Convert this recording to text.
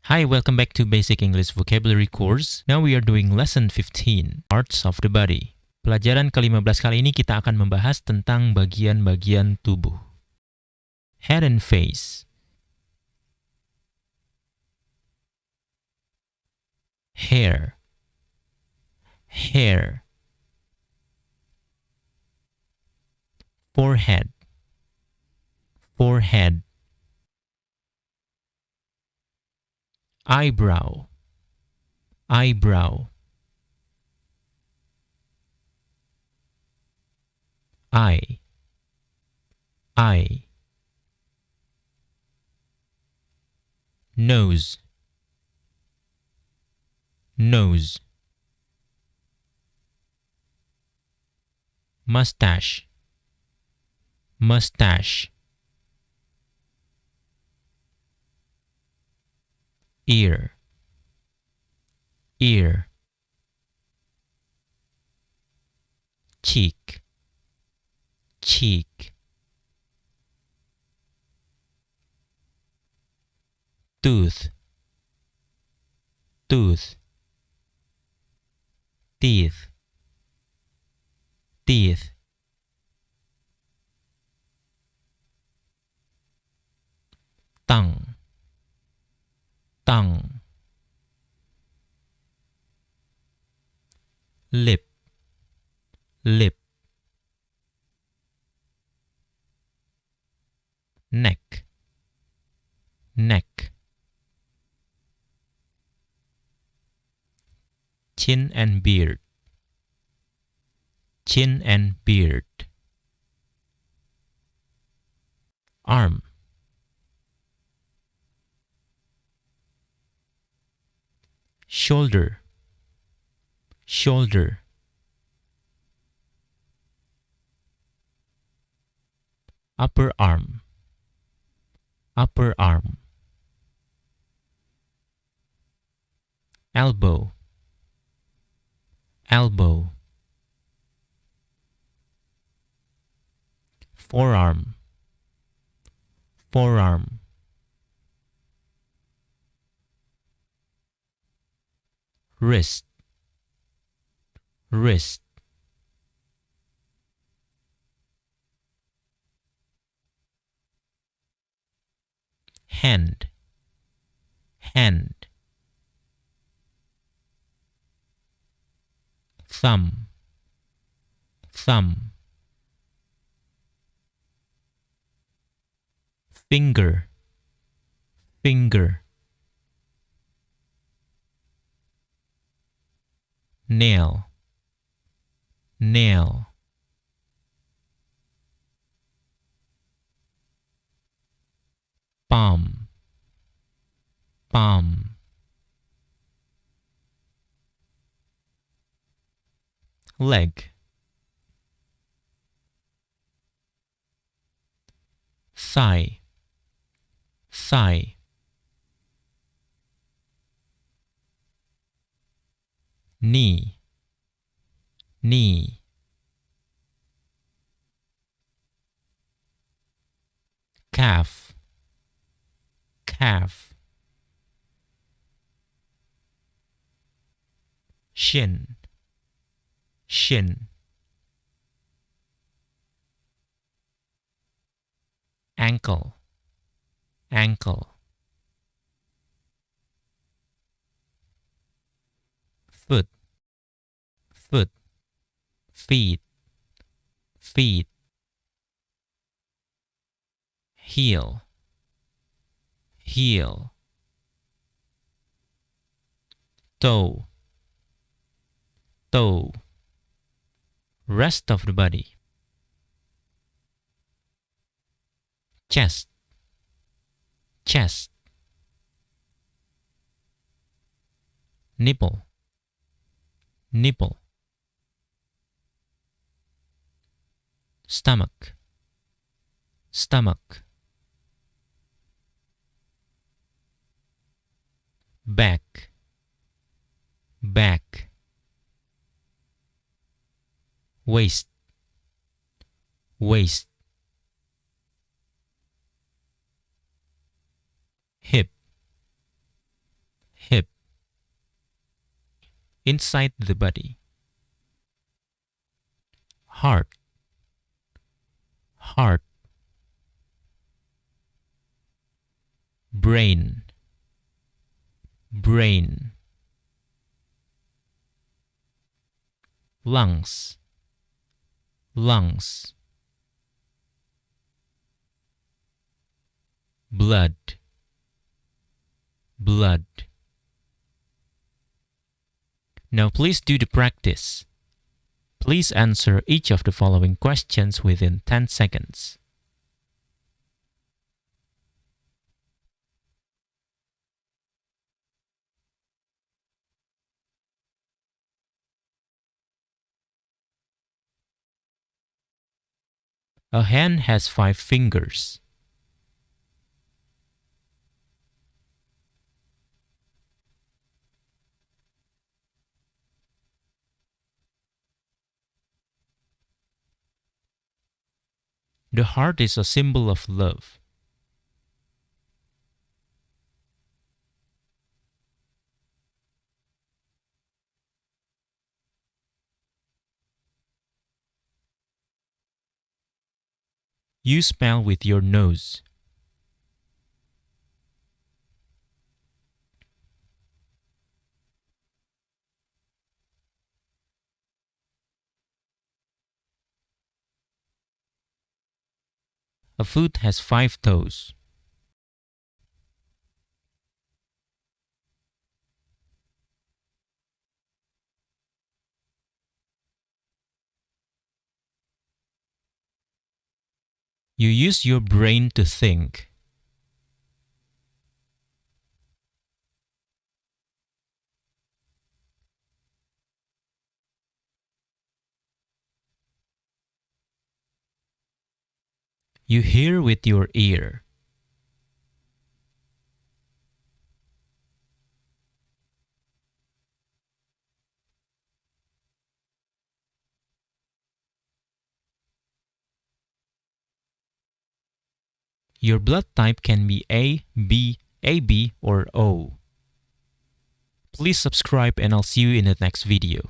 Hi, welcome back to Basic English Vocabulary Course. Now we are doing Lesson 15, Parts of the Body. Pelajaran ke-15 kali ini kita akan membahas tentang bagian-bagian tubuh. Head and face. Hair. Hair. Forehead. Forehead. Eyebrow. Eyebrow. Eye. Eye. Nose. Nose. Mustache. Mustache. Ear. Ear. Cheek. Cheek. Tooth. Tooth. Teeth. Teeth. Tongue. Tongue. Lip. Lip. Neck. Neck. Chin and beard. Chin and beard. Arm. Shoulder. Shoulder. Upper arm. Upper arm. Elbow. Elbow. Forearm. Forearm. Wrist. Wrist. Hand. Hand. Thumb. Thumb. Finger. Finger. Nail. Nail. Palm. Palm. Leg. Thigh. Thigh. Knee. Knee. Calf. Calf. Shin. Shin. Ankle. Ankle. Foot. Foot. Feet. Feet. Heel. Heel. Toe. Toe. Rest of the body. Chest. Chest. Nipple. Nipple. Stomach. Stomach. Back. Back. Waist. Waist. Hip. inside the body. Heart, heart. Brain, brain. Lungs, lungs. Blood, blood. Now please do the practice. Please answer each of the following questions within 10 seconds. A hand has 5 fingers. The heart is a symbol of love. You smell with your nose. A foot has 5 toes. You use your brain to think. You hear with your ear. Your blood type can be A, B, AB, or O. Please subscribe and I'll see you in the next video.